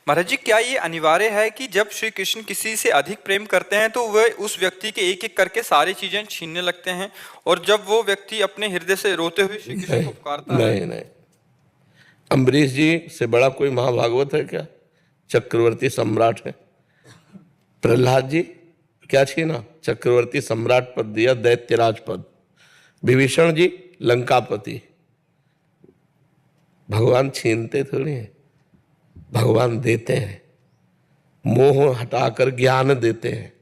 महाराज जी, क्या ये अनिवार्य है कि जब श्री कृष्ण किसी से अधिक प्रेम करते हैं तो वह उस व्यक्ति के एक एक करके सारी चीजें छीनने लगते हैं, और जब वो व्यक्ति अपने हृदय से रोते हुए श्री कृष्ण को नहीं पुकारता है? नहीं नहीं, अम्बरीश जी से बड़ा कोई महाभागवत है क्या? चक्रवर्ती सम्राट है। प्रहलाद जी क्या छीना? चक्रवर्ती सम्राट पद दिया, दैत्यराज पद। विभीषण जी लंकापति। भगवान छीनते थोड़ी हैं, भगवान देते हैं। मोह हटाकर ज्ञान देते हैं,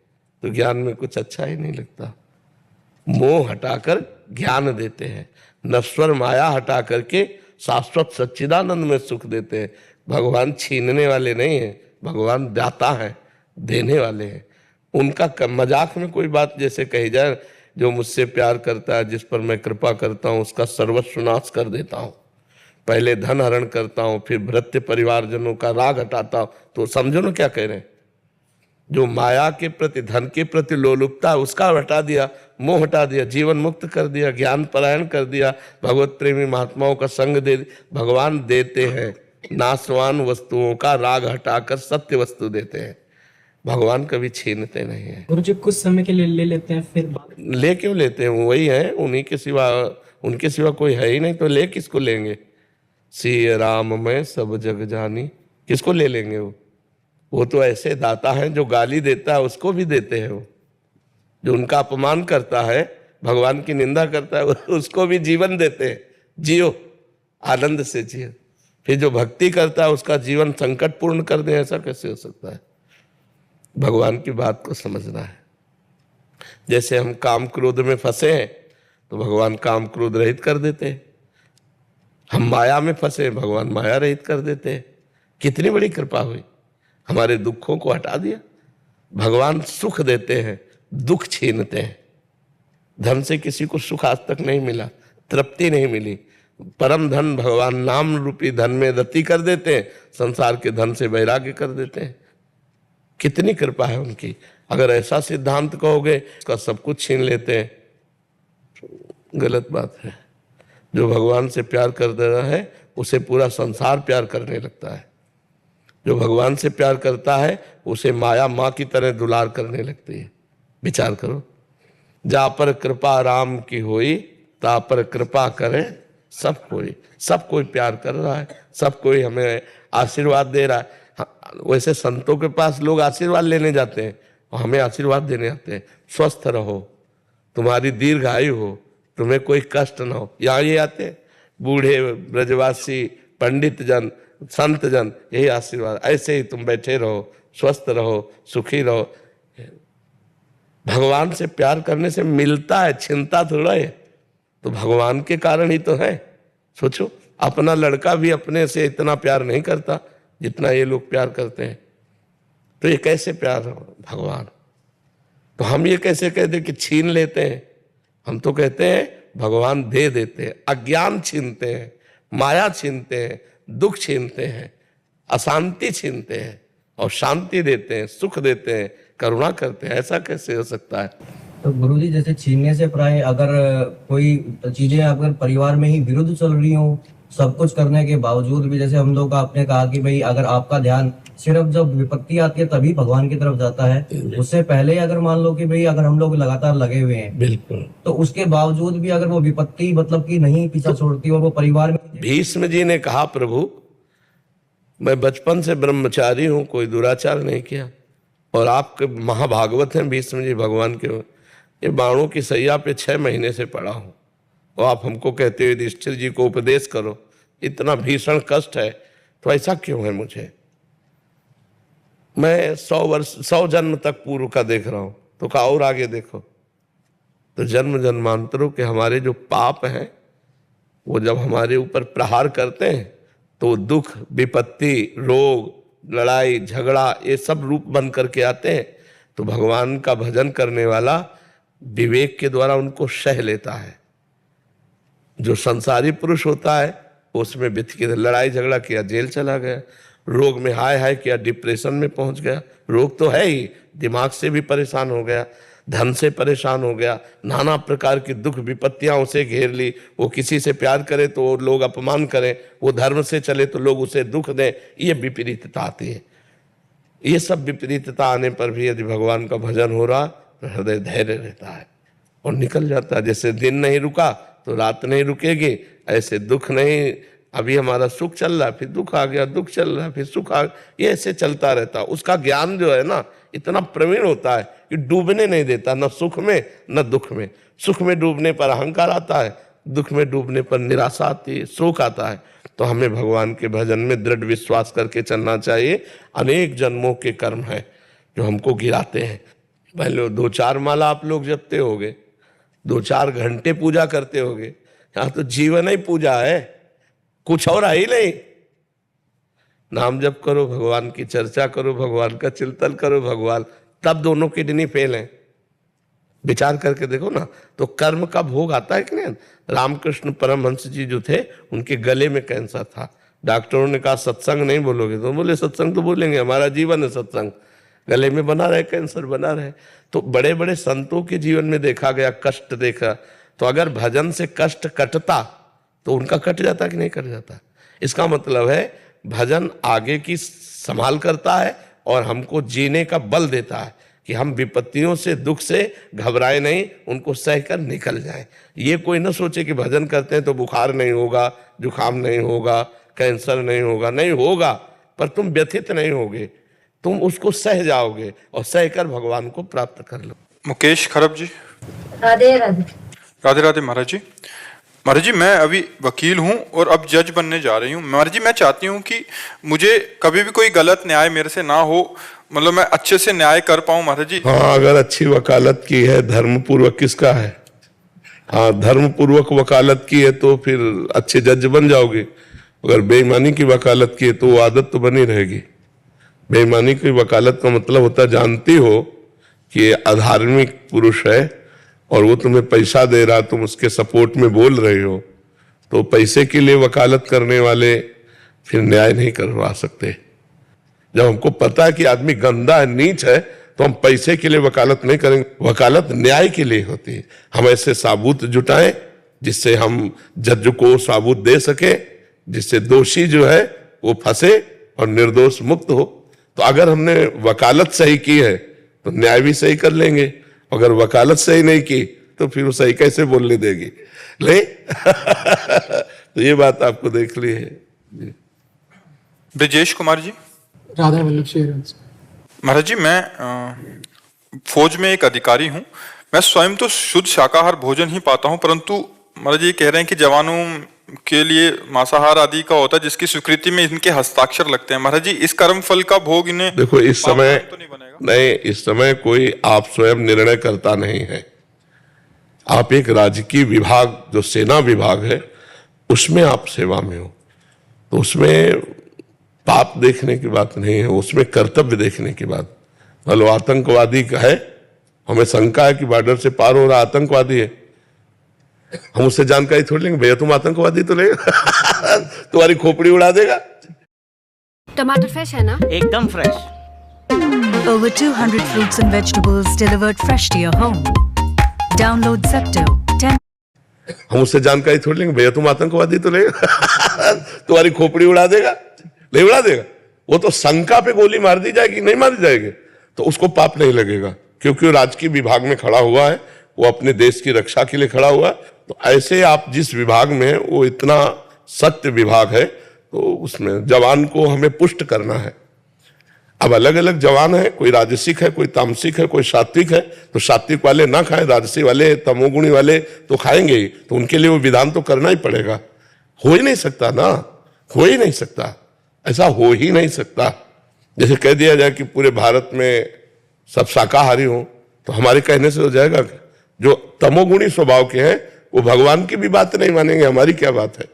तो ज्ञान में कुछ अच्छा ही नहीं लगता। मोह हटाकर ज्ञान देते हैं, नश्वर माया हटा करके शाश्वत सच्चिदानंद में सुख देते हैं। भगवान छीनने वाले नहीं हैं, भगवान दाता हैं, देने वाले हैं। उनका मजाक में कोई बात जैसे कही जाए, जो मुझसे प्यार करता है, जिस पर मैं कृपा करता हूँ, उसका सर्वस्व नाश कर देता हूँ। पहले धन हरण करता हूँ, फिर भृत्य परिवारजनों का राग हटाता हूँ। तो समझो ना क्या कह रहे हैं। जो माया के प्रति, धन के प्रति लोलुपता, उसका हटा दिया, मोह हटा दिया, जीवन मुक्त कर दिया, ज्ञान परायण कर दिया, भगवत प्रेमी महात्माओं का संग दे। भगवान देते हैं, नाशवान वस्तुओं का राग हटाकर सत्य वस्तु देते हैं। भगवान कभी छीनते नहीं है। गुरु जी कुछ समय के लिए ले लेते हैं, फिर ले क्यों लेते हैं? वही है, उन्हीं के सिवा, उनके सिवा कोई है ही नहीं, तो ले किसको लेंगे? सिय राम में सब जग जानी, किसको ले लेंगे? वो तो ऐसे दाता हैं, जो गाली देता है उसको भी देते हैं। वो जो उनका अपमान करता है, भगवान की निंदा करता है, उसको भी जीवन देते हैं। जियो, आनंद से जियो। फिर जो भक्ति करता है उसका जीवन संकटपूर्ण कर दे, ऐसा कैसे हो सकता है? भगवान की बात को समझना है। जैसे हम काम क्रोध में फंसे हैं, तो भगवान काम क्रोध रहित कर देते हैं। हम माया में फंसे, भगवान माया रहित कर देते हैं। कितनी बड़ी कृपा हुई, हमारे दुखों को हटा दिया। भगवान सुख देते हैं, दुख छीनते हैं। धन से किसी को सुख आज तक नहीं मिला, तृप्ति नहीं मिली। परम धन भगवान नाम रूपी धन में रति कर देते हैं, संसार के धन से वैराग्य कर देते हैं। कितनी कृपा है उनकी। अगर ऐसा सिद्धांत कहोगे उसका सब कुछ छीन लेते हैं, गलत बात है। जो भगवान से प्यार कर रहा है उसे पूरा संसार प्यार करने लगता है। जो भगवान से प्यार करता है उसे माया माँ की तरह दुलार करने लगती है। विचार करो, जा पर कृपा राम की होई, ता पर कृपा करे सब कोई। सब कोई प्यार कर रहा है, सब कोई हमें आशीर्वाद दे रहा है। वैसे संतों के पास लोग आशीर्वाद लेने जाते हैं और हमें आशीर्वाद देने आते हैं। स्वस्थ रहो, तुम्हारी दीर्घायु हो, तुम्हें कोई कष्ट ना हो। यहाँ ये आते हैं बूढ़े, ब्रजवासी, पंडित जन, संत जन, यही आशीर्वाद। ऐसे ही तुम बैठे रहो, स्वस्थ रहो, सुखी रहो। भगवान से प्यार करने से मिलता है, छिनता थोड़ा है। तो भगवान के कारण ही तो है। सोचो, अपना लड़का भी अपने से इतना प्यार नहीं करता जितना ये लोग प्यार करते हैं। तो ये कैसे प्यार हो भगवान? तो हम ये कैसे कहते कि छीन लेते हैं? हम तो कहते हैं भगवान दे देते हैं। अज्ञान छीनते हैं, माया छीनते हैं, दुख छीनते हैं, अशांति छीनते हैं और शांति देते हैं, सुख देते हैं, करुणा करते हैं। ऐसा कैसे हो सकता है? तो गुरु जी जैसे छीनने से प्राय अगर कोई चीजें अगर परिवार में ही विरुद्ध चल रही हो, सब कुछ करने के बावजूद भी, जैसे हम लोग आपने कहा कि भाई अगर आपका ध्यान सिर्फ जब विपत्ति आती है तभी भगवान की तरफ जाता है, उससे पहले अगर मान लो कि भाई अगर हम लोग लगातार लगे हुए हैं, बिल्कुल, तो उसके बावजूद भी अगर वो विपत्ति मतलब कि नहीं पीछा छोड़ती और वो परिवार में। भीष्म जी ने कहा, प्रभु मैं बचपन से ब्रह्मचारी हूं, कोई दुराचार नहीं किया, और आपके महाभागवत हैं भीष्म जी भगवान के। ये बाणों की सैया पे 6 महीने से पड़ा हूं, और आप हमको कहते हो युधिष्ठिर जी को उपदेश करो। इतना भीषण कष्ट है, तो ऐसा क्यों है मुझे? मैं 100 जन्म तक पूर्व का देख रहा हूं, तो कहा और आगे देखो। तो जन्म जन्मांतरों के हमारे जो पाप हैं, वो जब हमारे ऊपर प्रहार करते हैं तो दुख, विपत्ति, रोग, लड़ाई झगड़ा, ये सब रूप बन करके आते हैं। तो भगवान का भजन करने वाला विवेक के द्वारा उनको सह लेता है। जो संसारी पुरुष होता है उसमें बित के लड़ाई झगड़ा किया, जेल चला गया, रोग में हाय हाय किया, डिप्रेशन में पहुंच गया। रोग तो है ही, दिमाग से भी परेशान हो गया, धन से परेशान हो गया, नाना प्रकार की दुख विपत्तियां उसे घेर ली। वो किसी से प्यार करे तो लोग अपमान करें, वो धर्म से चले तो लोग उसे दुख दें। ये विपरीतता आती है। ये सब विपरीतता आने पर भी यदि भगवान का भजन हो रहा तो हृदय धैर्य रहता है और निकल जाता है। जैसे दिन नहीं रुका तो रात नहीं रुकेगी, ऐसे दुख नहीं, अभी हमारा सुख चल रहा है फिर दुख आ गया, दुख चल रहा है फिर सुख आ गया, ये ऐसे चलता रहता है। उसका ज्ञान जो है ना इतना प्रवीण होता है कि डूबने नहीं देता, न सुख में न दुख में। सुख में डूबने पर अहंकार आता है, दुख में डूबने पर निराशा आती है, शोक आता है। तो हमें भगवान के भजन में दृढ़ विश्वास करके चलना चाहिए। अनेक जन्मों के कर्म है जो हमको गिराते हैं। मान लो 2-4 माला आप लोग जपते होगे, 2-4 घंटे पूजा करते होगे, यहाँ तो जीवन ही पूजा है, कुछ और है ही नहीं। नाम जप करो, भगवान की चर्चा करो, भगवान का चिंतन करो, भगवान, तब दोनों किडनी फेल हैं। विचार करके देखो ना, तो कर्म का भोग आता है कि नहीं। रामकृष्ण परमहंस जी जो थे उनके गले में कैंसर था, डॉक्टरों ने कहा सत्संग नहीं बोलोगे, तो बोले सत्संग तो बोलेंगे, हमारा जीवन है सत्संग। गले में बना रहे, कैंसर बना रहे। तो बड़े बड़े संतों के जीवन में देखा गया, कष्ट देखा। तो अगर भजन से कष्ट कटता तो उनका कट जाता कि नहीं कट जाता। इसका मतलब है भजन आगे की संभाल करता है और हमको जीने का बल देता है कि हम विपत्तियों से, दुख से घबराए नहीं, उनको सहकर निकल जाएं। ये कोई न सोचे कि भजन करते हैं तो बुखार नहीं होगा, जुकाम नहीं होगा, कैंसर नहीं होगा। नहीं होगा, पर तुम व्यथित नहीं होगे, तुम उसको सह जाओगे और सहकर भगवान को प्राप्त कर लो। मुकेश खरब जी। राधे राधे। राधे राधे महाराज जी। महाराज जी, मैं अभी वकील हूँ और अब जज बनने जा रही हूँ। महाराज जी, मैं चाहती हूँ कि मुझे कभी भी कोई गलत न्याय मेरे से ना हो, मतलब मैं अच्छे से न्याय कर पाऊँ महाराज जी। हाँ, अगर अच्छी वकालत की है, धर्म पूर्वक, किसका है, हाँ धर्म पूर्वक वकालत की है तो फिर अच्छे जज बन जाओगे। अगर बेईमानी की वकालत की है तो वो आदत तो बनी रहेगी। बेईमानी की वकालत का मतलब होता है जानती हो कि ये अधार्मिक पुरुष है और वो तुम्हें पैसा दे रहा, तुम उसके सपोर्ट में बोल रहे हो, तो पैसे के लिए वकालत करने वाले फिर न्याय नहीं करवा सकते। जब हमको पता है कि आदमी गंदा है, नीच है, तो हम पैसे के लिए वकालत नहीं करेंगे। वकालत न्याय के लिए होती है। हम ऐसे साबूत जुटाएं जिससे हम जज को साबूत दे सके, जिससे दोषी जो है वो फंसे और निर्दोष मुक्त हो। तो अगर हमने वकालत सही की है तो न्याय भी सही कर लेंगे। अगर वकालत सही नहीं की तो फिर वो सही कैसे बोलने देगी। ले तो ये बात आपको देख ली है। ब्रजेश कुमार जी। राधा वल्लभ शेरवंश। महाराज जी, मैं फौज में एक अधिकारी हूँ। मैं स्वयं तो शुद्ध शाकाहार भोजन ही पाता हूँ, परंतु महाराज जी कह रहे हैं कि जवानों के लिए मांसाहार आदि का होता है जिसकी स्वीकृति में इनके हस्ताक्षर लगते हैं। महाराज जी, इस कर्म फल का भोग इन्हें देखो इस समय तो नहीं बनेगा? नहीं, इस समय कोई आप स्वयं निर्णय करता नहीं है। आप एक राजकीय विभाग जो सेना विभाग है उसमें आप सेवा में हो, तो उसमें पाप देखने की बात नहीं है, उसमें कर्तव्य देखने की बात। मतलब आतंकवादी का है, हमें शंका है कि बॉर्डर से पार हो रहा आतंकवादी है, हम उससे जानकारी थोड़ी लेंगे, भैया तुम आतंकवादी तो ले तुम्हारी खोपड़ी उड़ा देगा। टमाटर फ्रेश है ना? एकदम fresh. Over 200 fruits and vegetables delivered fresh to your home. Download Zepto. हम उससे जानकारी थोड़ी लेंगे, भैया तुम आतंकवादी तो ले तुम्हारी खोपड़ी उड़ा देगा, नहीं उड़ा देगा। वो तो शंका पे गोली मार दी जाएगी, नहीं मारी जाएगी, तो उसको पाप नहीं लगेगा, क्योंकि वो राजकीय विभाग में खड़ा हुआ है, वो अपने देश की रक्षा के लिए खड़ा हुआ है। तो ऐसे आप जिस विभाग में है वो इतना सत्य विभाग है, तो उसमें जवान को हमें पुष्ट करना है। अब अलग अलग जवान है, कोई राजसिक है, कोई तामसिक है, कोई सात्विक है, तो सात्विक वाले ना खाएं, राजसी वाले, तमोगुणी वाले तो खाएंगे ही, तो उनके लिए वो विधान तो करना ही पड़ेगा। हो ही नहीं सकता ना, हो ही नहीं सकता, ऐसा हो ही नहीं सकता। जैसे कह दिया जाए कि पूरे भारत में सब शाकाहारी हो, तो हमारे कहने से हो जाएगा। जो तमोगुणी स्वभाव के हैं वो भगवान की भी बात नहीं मानेंगे, हमारी क्या बात है।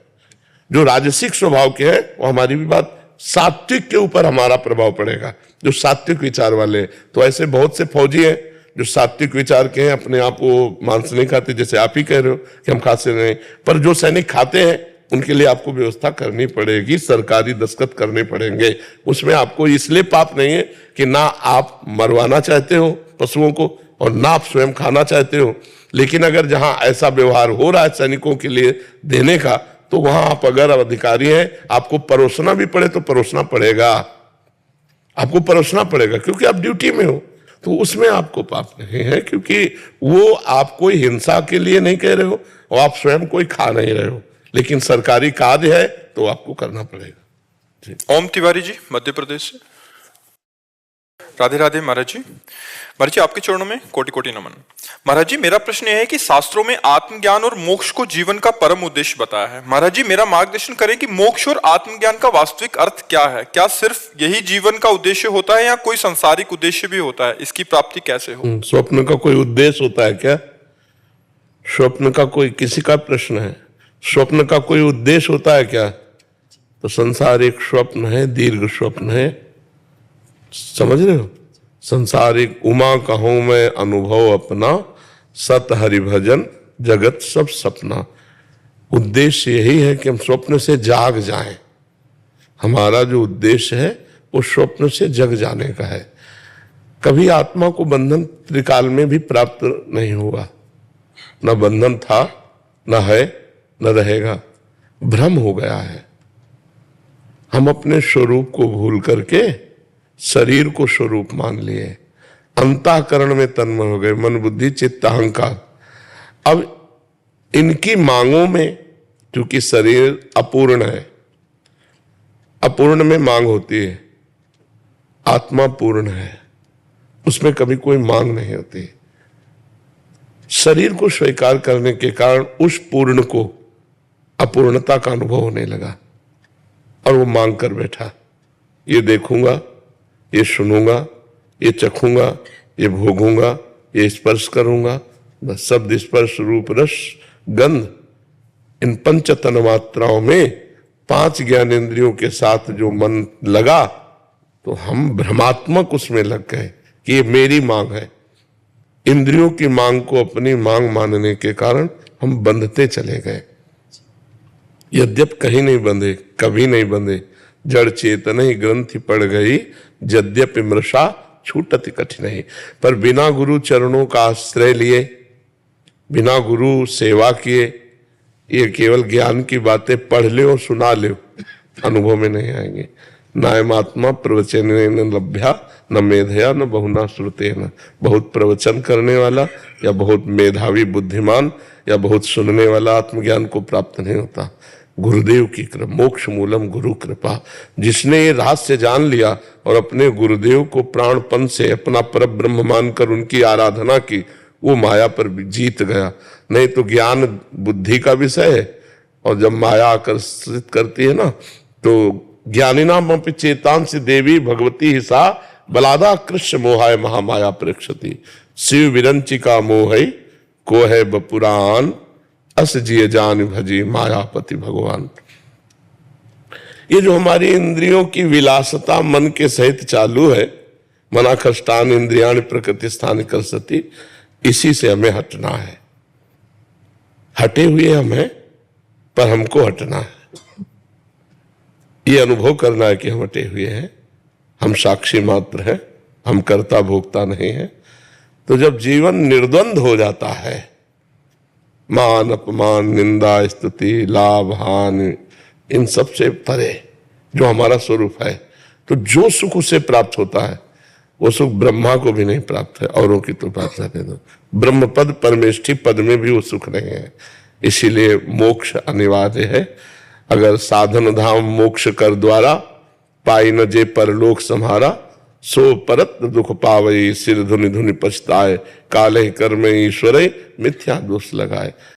जो राजसिक स्वभाव के हैं वो हमारी भी बात, सात्विक के ऊपर हमारा प्रभाव पड़ेगा, जो सात्विक विचार वाले। तो ऐसे बहुत से फौजी हैं जो सात्विक विचार के हैं, अपने आप वो मांस नहीं खाते, जैसे आप ही कह रहे हो कि हम खाते नहीं, पर जो सैनिक खाते हैं उनके लिए आपको व्यवस्था करनी पड़ेगी, सरकारी दस्तखत करने पड़ेंगे। उसमें आपको इसलिए पाप नहीं है कि ना आप मरवाना चाहते हो पशुओं को और ना आप स्वयं खाना चाहते हो, लेकिन अगर जहां ऐसा व्यवहार हो रहा है सैनिकों के लिए देने का, तो वहां आप अगर अधिकारी हैं, आपको परोसना भी पड़े तो परोसना पड़ेगा। आपको परोसना पड़ेगा क्योंकि आप ड्यूटी में हो, तो उसमें आपको पाप नहीं है, क्योंकि वो आप कोई हिंसा के लिए नहीं कह रहे हो और आप स्वयं कोई खा नहीं रहे हो, लेकिन सरकारी कार्य है तो आपको करना पड़ेगा। ओम तिवारी जी, मध्य प्रदेश से। राधे राधे महाराज जी। महाराज जी, आपके चरणों में कोटि कोटि नमन। महाराज जी, मेरा प्रश्न यह है कि शास्त्रों में आत्मज्ञान और मोक्ष को जीवन का परम उद्देश्य बताया है। महाराज जी, मेरा मार्गदर्शन करें कि मोक्ष और आत्मज्ञान का वास्तविक अर्थ क्या है? क्या सिर्फ यही जीवन का उद्देश्य होता है या कोई सांसारिक उद्देश्य भी होता है? इसकी प्राप्ति कैसे हो? स्वप्न का कोई उद्देश्य होता है क्या? स्वप्न का कोई, किसी का प्रश्न है, स्वप्न का कोई उद्देश्य होता है क्या? तो संसार एक स्वप्न है, दीर्घ स्वप्न है, समझ रहे हो? संसारिक उमा कहूं मैं अनुभव अपना, सत हरि भजन जगत सब सपना। उद्देश्य यही है कि हम स्वप्न से जाग जाएं। हमारा जो उद्देश्य है वो स्वप्न से जग जाने का है। कभी आत्मा को बंधन त्रिकाल में भी प्राप्त नहीं हुआ, न बंधन था, न है, न रहेगा, भ्रम हो गया है। हम अपने स्वरूप को भूल करके शरीर को स्वरूप मान लिए, अंतःकरण में तन्मय हो गए, मन बुद्धि चित्त अहंकार। अब इनकी मांगों में, क्योंकि शरीर अपूर्ण है, अपूर्ण में मांग होती है, आत्मा पूर्ण है, उसमें कभी कोई मांग नहीं होती। शरीर को स्वीकार करने के कारण उस पूर्ण को अपूर्णता का अनुभव होने लगा और वो मांग कर बैठा, ये देखूंगा, ये सुनूंगा, ये चखूंगा, ये भोगूंगा, ये स्पर्श करूंगा, बस शब्द स्पर्श रूप रस गंध, इन पंच तन मात्राओं में 5 ज्ञानेंद्रियों के साथ जो मन लगा तो हम भ्रमात्मक उसमें लग गए कि ये मेरी मांग है। इंद्रियों की मांग को अपनी मांग मानने के कारण हम बंधते चले गए। यद्यप कहीं नहीं बंधे, कभी नहीं बंधे, जड़ चेतन ही ग्रंथि पड़ गई, यद्यपि मृषा छूटति कठिन ही। पर बिना गुरु चरणों का आश्रय लिए, बिना गुरु सेवा किए, ये केवल ज्ञान की बातें पढ़ ले और सुना ले, अनुभव में नहीं आएंगे। नायमात्मा प्रवचन न लभ्या न मेधया न बहुना श्रुते न। बहुत प्रवचन करने वाला या बहुत मेधावी बुद्धिमान या बहुत सुनने वाला आत्मज्ञान को प्राप्त नहीं होता। गुरुदेव की कृपा, मोक्ष मूलम गुरु कृपा। जिसने ये रहस्य जान लिया और अपने गुरुदेव को प्राणपन से अपना परब्रह्म मानकर उनकी आराधना की, वो माया पर भी जीत गया। नहीं तो ज्ञान बुद्धि का विषय है और जब माया आकर्षित करती है ना, तो ज्ञानिनाम अपि चेतांसि देवी भगवती ही सा बलादा कृष्ण मोहाय महामाया प्रेक्षति। शिव विरंचिका मोहई को है बपुरान, अस जिय जान भजी मायापति भगवान। ये जो हमारी इंद्रियों की विलासता मन के सहित चालू है, मना खष्टान इंद्रियाण प्रकृति स्थान कर सती, इसी से हमें हटना है। हटे हुए हम हैं, पर हमको हटना है। ये अनुभव करना है कि हम हटे हुए हैं, हम साक्षी मात्र हैं, हम कर्ता भोक्ता नहीं है। तो जब जीवन निर्द्वंद हो जाता है, मान अपमान निंदा स्तुति लाभ हानि इन सब से परे जो हमारा स्वरूप है, तो जो सुख उसे प्राप्त होता है वो सुख ब्रह्मा को भी नहीं प्राप्त है, औरों की तो प्राप्त है। तो ब्रह्म पद परमेष्ठी पद में भी वो सुख नहीं है। इसीलिए मोक्ष अनिवार्य है। अगर साधन धाम मोक्ष कर द्वारा, पाई न जे परलोक सम्हारा, सो परत दुख पावई सिर धुनि धुनि पछताए, काले कर्म ईश्वरे मिथ्या दोष लगाए।